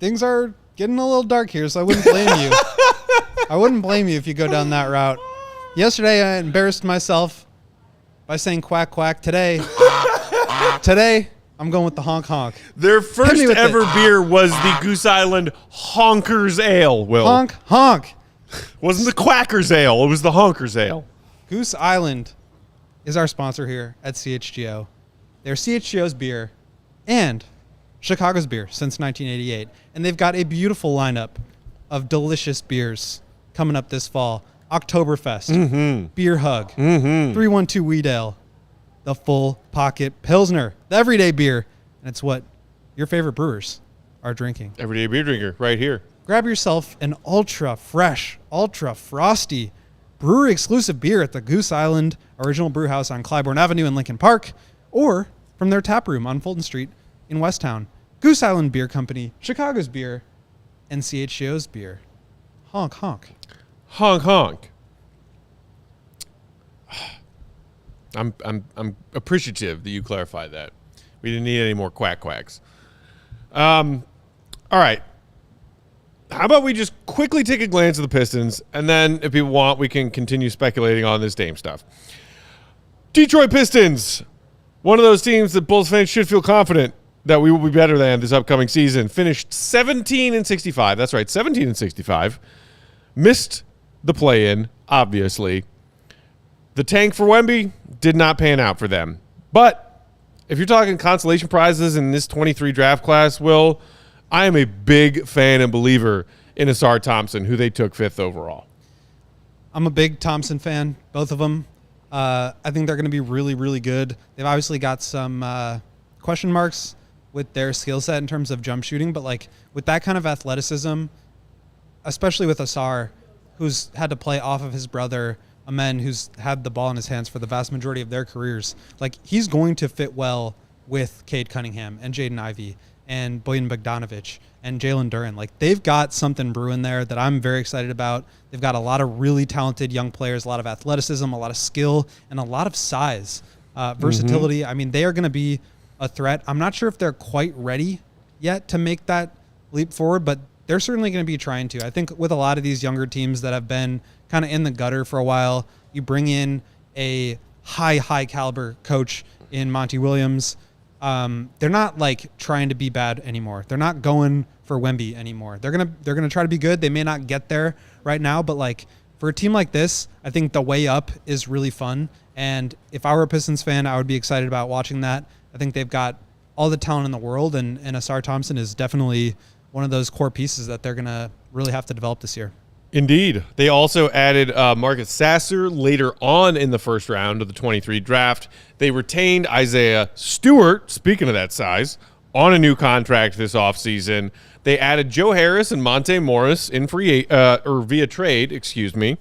things are getting a little dark here, so I wouldn't blame you. I wouldn't blame you if you go down that route. Yesterday, I embarrassed myself by saying quack, quack. Today, I'm going with the honk, honk. Their first ever beer was the Goose Island Honkers Ale, Will. Honk, honk. Wasn't the Quackers Ale. It was the Honkers Ale. Goose Island is our sponsor here at CHGO. They're CHGO's beer and Chicago's beer since 1988. And they've got a beautiful lineup of delicious beers coming up this fall. Oktoberfest, Beer Hug, 312 Wheat Ale, the Full Pocket Pilsner, the everyday beer. And it's what your favorite brewers are drinking. Everyday beer drinker right here. Grab yourself an ultra fresh, ultra frosty, brewery exclusive beer at the Goose Island Original Brew House on Clybourne Avenue in Lincoln Park, or from their tap room on Fulton Street in Westtown. Goose Island Beer Company, Chicago's beer, and CHGO's beer. Honk, honk. Honk, honk. I'm appreciative that you clarified that. We didn't need any more quacks. All right. How about we just quickly take a glance at the Pistons, and then if people want, we can continue speculating on this Dame stuff. Detroit Pistons, one of those teams that Bulls fans should feel confident that we will be better than this upcoming season. Finished 17-65. That's right, 17-65. Missed the play-in, obviously. The tank for Wemby did not pan out for them. But if you're talking consolation prizes in this 23 draft class, Will, I am a big fan and believer in Ausar Thompson, who they took 5th overall. I'm a big Thompson fan, both of them. I think they're going to be really, really good. They've obviously got some question marks with their skill set in terms of jump shooting, but like with that kind of athleticism, especially with Ausar, who's had to play off of his brother, Amen, who's had the ball in his hands for the vast majority of their careers, like he's going to fit well with Cade Cunningham and Jaden Ivey and Bojan Bogdanovic and Jalen Duren. Like they've got something brewing there that I'm very excited about. They've got a lot of really talented young players, a lot of athleticism, a lot of skill, and a lot of size, versatility. I mean, they are going to be a threat. I'm not sure if they're quite ready yet to make that leap forward, but they're certainly going to be trying to. I think with a lot of these younger teams that have been kind of in the gutter for a while, you bring in a high caliber coach in Monty Williams. They're not like trying to be bad anymore. They're not going for Wemby anymore. They're gonna try to be good. They may not get there right now, but like for a team like this, I think the way up is really fun. And if I were a Pistons fan, I would be excited about watching that. I think they've got all the talent in the world, and Ausar Thompson is definitely one of those core pieces that they're gonna really have to develop this year. Indeed. They also added Marcus Sasser later on in the first round of the 23 draft. They retained Isaiah Stewart, speaking of that size, on a new contract this offseason. They added Joe Harris and Monte Morris in via trade, excuse me.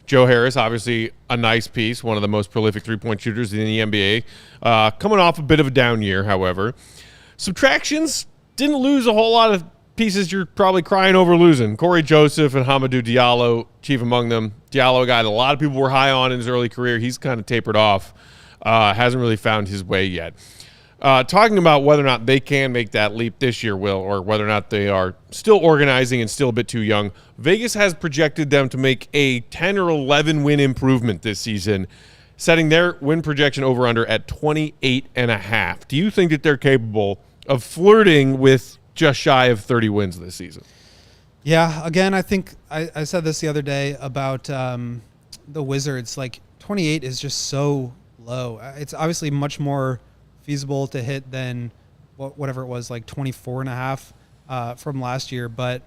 Joe Harris, obviously a nice piece, one of the most prolific three-point shooters in the NBA. Coming off a bit of a down year, however. Subtractions, didn't lose a whole lot of pieces you're probably crying over losing. Corey Joseph and Hamidou Diallo, chief among them. Diallo, a guy that a lot of people were high on in his early career. He's kind of tapered off. Hasn't really found his way yet. Talking about whether or not they can make that leap this year, Will, or whether or not they are still organizing and still a bit too young, Vegas has projected them to make a 10 or 11 win improvement this season, setting their win projection over under at 28.5. Do you think that they're capable of flirting with just shy of 30 wins this season? Yeah, again, I think I said this the other day about the Wizards. Like 28 is just so low. It's obviously much more feasible to hit than whatever it was, like 24.5 from last year. But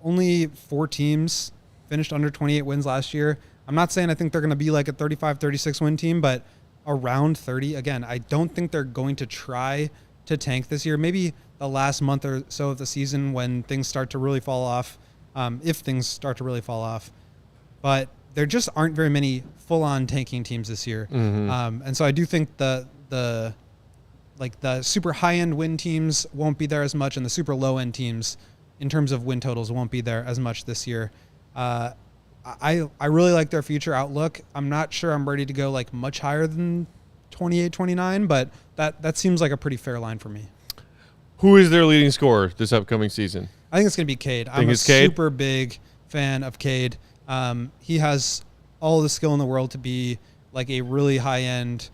only 4 teams finished under 28 wins last year. I'm not saying I think they're going to be like a 35, 36 win team, but around 30. Again, I don't think they're going to try to tank this year. Maybe the last month or so of the season when things start to really fall off, if things start to really fall off. But there just aren't very many full-on tanking teams this year. And so I do think the super high-end win teams won't be there as much, and the super low-end teams in terms of win totals won't be there as much this year. I really like their future outlook. I'm not sure I'm ready to go like much higher than 28, 29, but that seems like a pretty fair line for me. Who is their leading scorer this upcoming season? I think it's going to be Cade. I'm a super big fan of Cade. He has all the skill in the world to be like a really high-end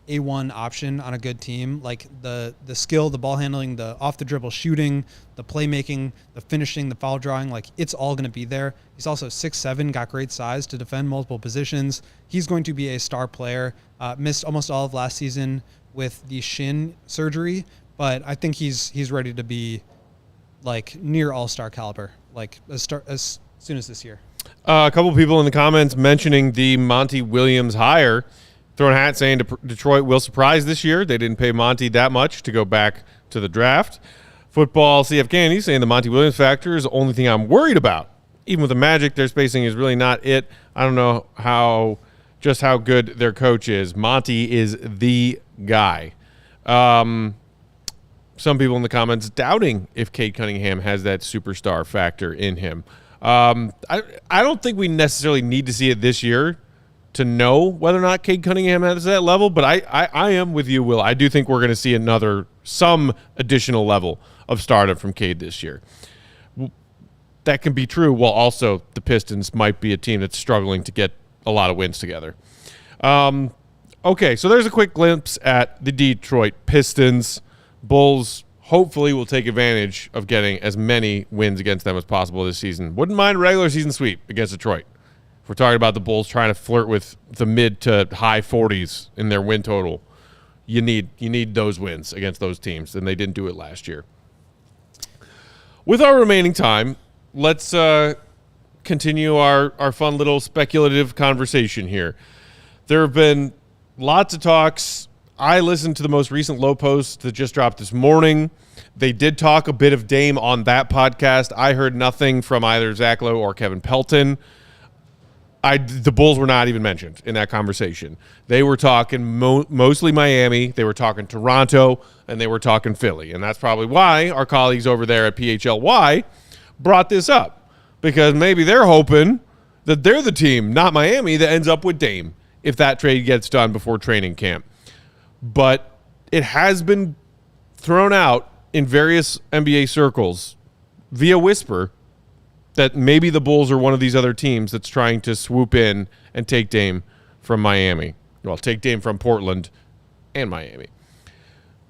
A1 option on a good team. Like the skill, the ball handling, the off-the-dribble shooting, the playmaking, the finishing, the foul drawing, like it's all going to be there. He's also 6'7", got great size to defend multiple positions. He's going to be a star player. Missed almost all of last season with the shin surgery, but I think he's ready to be like near all-star caliber, like as soon as this year. A couple people in the comments mentioning the Monty Williams hire. Throwing a hat saying Detroit will surprise this year. They didn't pay Monty that much to go back to the draft. Football CF Candy saying the Monty Williams factor is the only thing I'm worried about. Even with the Magic, their spacing is really not it. I don't know how good their coach is. Monty is the guy. Some people in the comments doubting if Cade Cunningham has that superstar factor in him. I don't think we necessarily need to see it this year to know whether or not Cade Cunningham has that level, but I am with you, Will. I do think we're going to see some additional level of stardom from Cade this year. That can be true, while also the Pistons might be a team that's struggling to get a lot of wins together. Okay, so there's a quick glimpse at the Detroit Pistons. Bulls hopefully will take advantage of getting as many wins against them as possible this season. Wouldn't mind a regular season sweep against Detroit. If we're talking about the Bulls trying to flirt with the mid to high 40s in their win total, you need those wins against those teams, and they didn't do it last year. With our remaining time, let's continue our fun little speculative conversation here. There have been lots of talks. I listened to the most recent Low Post that just dropped this morning. They did talk a bit of Dame on that podcast. I heard nothing from either Zach Lowe or Kevin Pelton. The Bulls were not even mentioned in that conversation. They were talking mostly Miami. They were talking Toronto, and they were talking Philly. And that's probably why our colleagues over there at PHLY brought this up, because maybe they're hoping that they're the team, not Miami, that ends up with Dame if that trade gets done before training camp. But it has been thrown out in various NBA circles via whisper that maybe the Bulls are one of these other teams that's trying to swoop in and take Dame from Miami. Well, take Dame from Portland and Miami.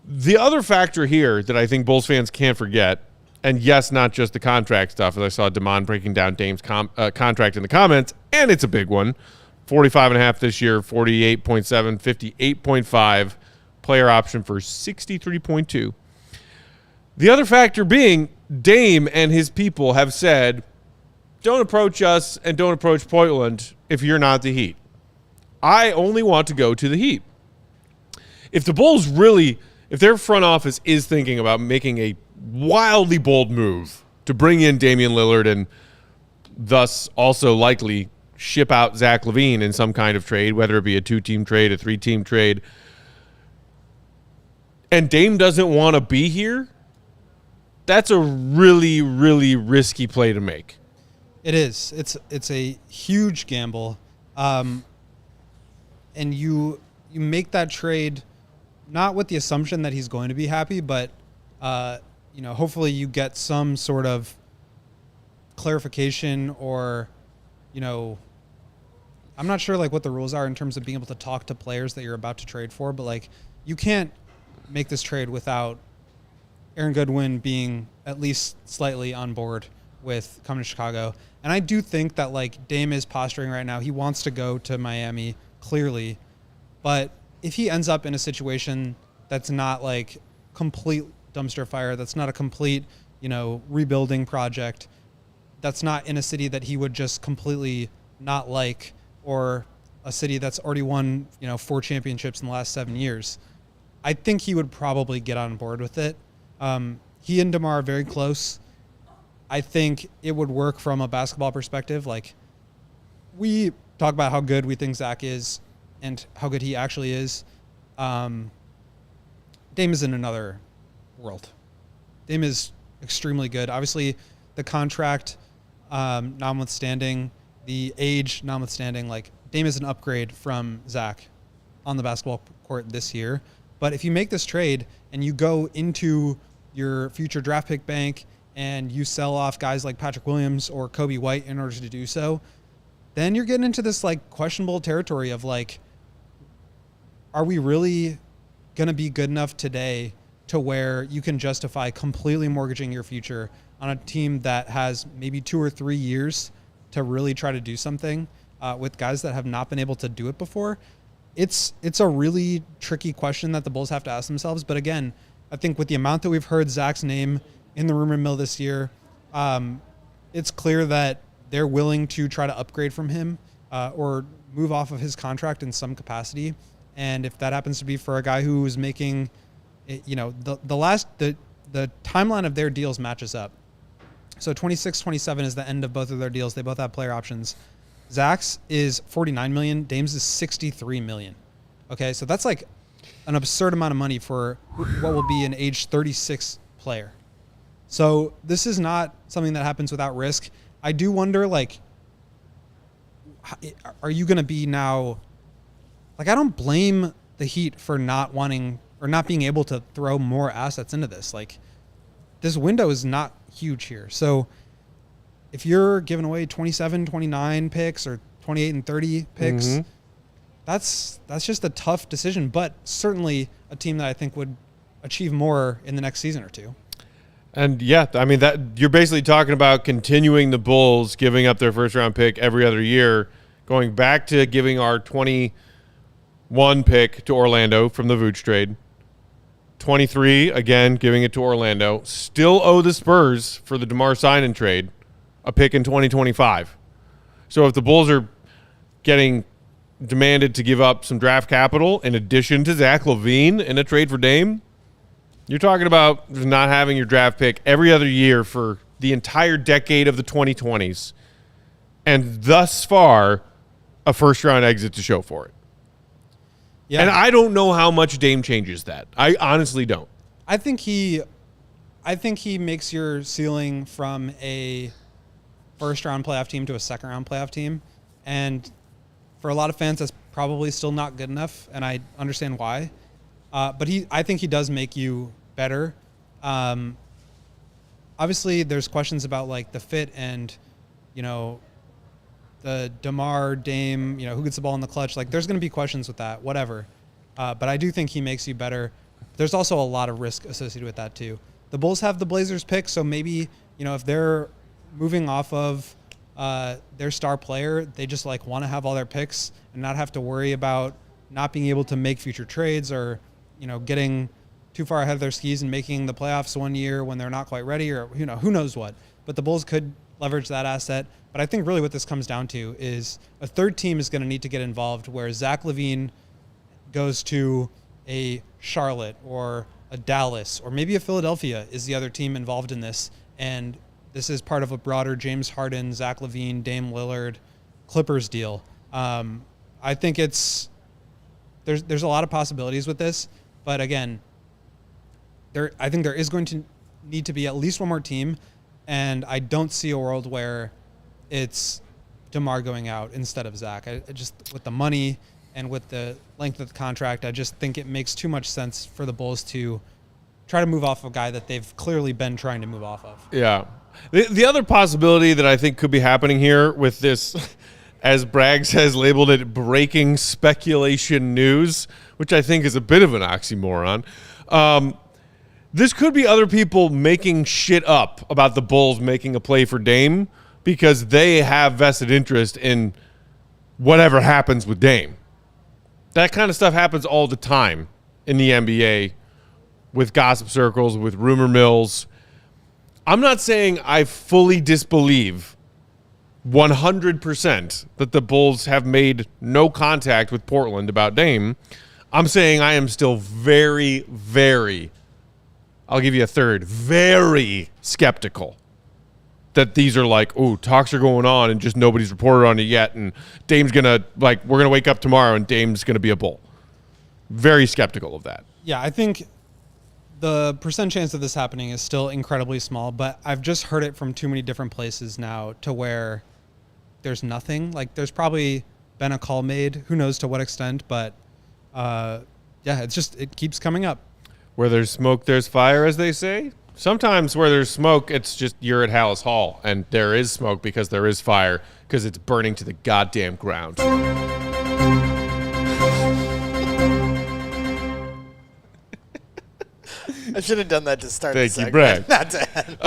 The other factor here that I think Bulls fans can't forget, and yes, not just the contract stuff, as I saw Damon breaking down Dame's contract in the comments, and it's a big one. 45.5 this year, 48.7, 58.5, player option for 63.2. The other factor being Dame and his people have said, don't approach us and don't approach Portland if you're not the Heat. I only want to go to the Heat. If the Bulls really, if their front office is thinking about making a wildly bold move to bring in Damian Lillard and thus also likely ship out Zach LaVine in some kind of trade, whether it be a 2-team trade, a 3-team trade, and Dame doesn't want to be here, that's a really, really risky play to make. It is. It's a huge gamble. And you make that trade not with the assumption that he's going to be happy, but hopefully you get some sort of clarification, or I'm not sure what the rules are in terms of being able to talk to players that you're about to trade for, but you can't make this trade without Aaron Goodwin being at least slightly on board with coming to Chicago. And I do think that Dame is posturing right now. He wants to go to Miami, clearly. But if he ends up in a situation that's not complete dumpster fire, that's not a complete, rebuilding project, that's not in a city that he would just completely not like, or a city that's already won, 4 championships in the last 7 years, I think he would probably get on board with it. He and DeMar are very close. I think it would work from a basketball perspective. We talk about how good we think Zach is and how good he actually is. Dame is in another world. Dame is extremely good. Obviously, the contract notwithstanding, the age notwithstanding, Dame is an upgrade from Zach on the basketball court this year. But if you make this trade and you go into your future draft pick bank and you sell off guys like Patrick Williams or Kobe White in order to do so, then you're getting into this questionable territory of are we really going to be good enough today to where you can justify completely mortgaging your future on a team that has maybe 2 or 3 years to really try to do something with guys that have not been able to do it before? It's a really tricky question that the Bulls have to ask themselves. But again, I think with the amount that we've heard Zach's name in the rumor mill this year, it's clear that they're willing to try to upgrade from him or move off of his contract in some capacity. And if that happens to be for a guy who is making, the timeline of their deals matches up. So 26, 27 is the end of both of their deals. They both have player options. Zach's is $49 million. Dame's is $63 million. Okay, so that's like an absurd amount of money for what will be an age 36 player. So this is not something that happens without risk. I do wonder, like, are you going to be now... Like, I don't blame the Heat for not wanting or not being able to throw more assets into this. Like, this window is not huge here. So if you're giving away 27, 29 picks or 28 and 30 picks, that's just a tough decision, but certainly a team that I think would achieve more in the next season or two. And yeah, I mean, that you're basically talking about continuing the Bulls giving up their first round pick every other year, going back to giving our 21 pick to Orlando from the Vooch trade. 23, again, giving it to Orlando. Still owe the Spurs for the DeMar Simon trade a pick in 2025. So if the Bulls are getting demanded to give up some draft capital in addition to Zach LaVine in a trade for Dame, you're talking about not having your draft pick every other year for the entire decade of the 2020s. And thus far, a first-round exit to show for it. Yeah. And I don't know how much Dame changes that. I honestly don't. I think he makes your ceiling from a first-round playoff team to a second-round playoff team. And for a lot of fans, that's probably still not good enough, and I understand why. But I think he does make you better. Obviously, there's questions about, like, the fit and, the DeMar, Dame, who gets the ball in the clutch. Like, there's going to be questions with that, whatever. But I do think he makes you better. There's also a lot of risk associated with that, too. The Bulls have the Blazers pick, so maybe, if they're moving off of their star player, they just, like, want to have all their picks and not have to worry about not being able to make future trades or, getting too far ahead of their skis and making the playoffs one year when they're not quite ready or, who knows what. But the Bulls could leverage that asset. But I think really what this comes down to is a third team is going to need to get involved where Zach LaVine goes to a Charlotte or a Dallas or maybe a Philadelphia is the other team involved in this. And this is part of a broader James Harden, Zach LaVine, Dame Lillard, Clippers deal. I think there's a lot of possibilities with this. But again, I think there is going to need to be at least one more team. And I don't see a world where it's DeMar going out instead of Zach. I just, with the money and with the length of the contract, I just think it makes too much sense for the Bulls to try to move off a guy that they've clearly been trying to move off of. Yeah. The other possibility that I think could be happening here with this, as Braggs has labeled it, breaking speculation news, which I think is a bit of an oxymoron. This could be other people making shit up about the Bulls making a play for Dame because they have vested interest in whatever happens with Dame. That kind of stuff happens all the time in the NBA with gossip circles, with rumor mills. I'm not saying I fully disbelieve 100% that the Bulls have made no contact with Portland about Dame. I'm saying I am still very, very, I'll give you a third, very skeptical that these are like, oh, talks are going on and just nobody's reported on it yet. And Dame's going to, like, we're going to wake up tomorrow and Dame's going to be a Bull. Very skeptical of that. Yeah, I think the percent chance of this happening is still incredibly small, but I've just heard it from too many different places now to where there's nothing. Like, there's probably been a call made, who knows to what extent, but yeah, it keeps coming up. Where there's smoke, there's fire, as they say. Sometimes where there's smoke, it's just you're at Hallis Hall, and there is smoke because there is fire, because it's burning to the goddamn ground. I should have done that to start the segment. Thank you, Brad. Not to end.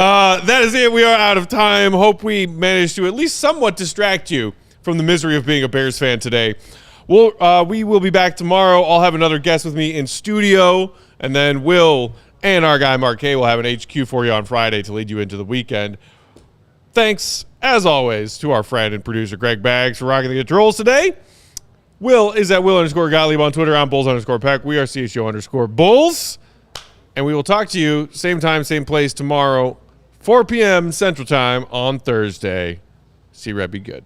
That is it. We are out of time. Hope we managed to at least somewhat distract you from the misery of being a Bears fan today. We will be back tomorrow. I'll have another guest with me in studio, and then Will and our guy Mark K will have an HQ for you on Friday to lead you into the weekend. Thanks as always, to our friend and producer Greg Baggs for rocking the controls today. Will is at Will_Gottlieb on Twitter. I'm Bulls_Peck. We are CHGO_Bulls. And we will talk to you same time, same place tomorrow, 4 p.m. Central Time on Thursday. See Red be good.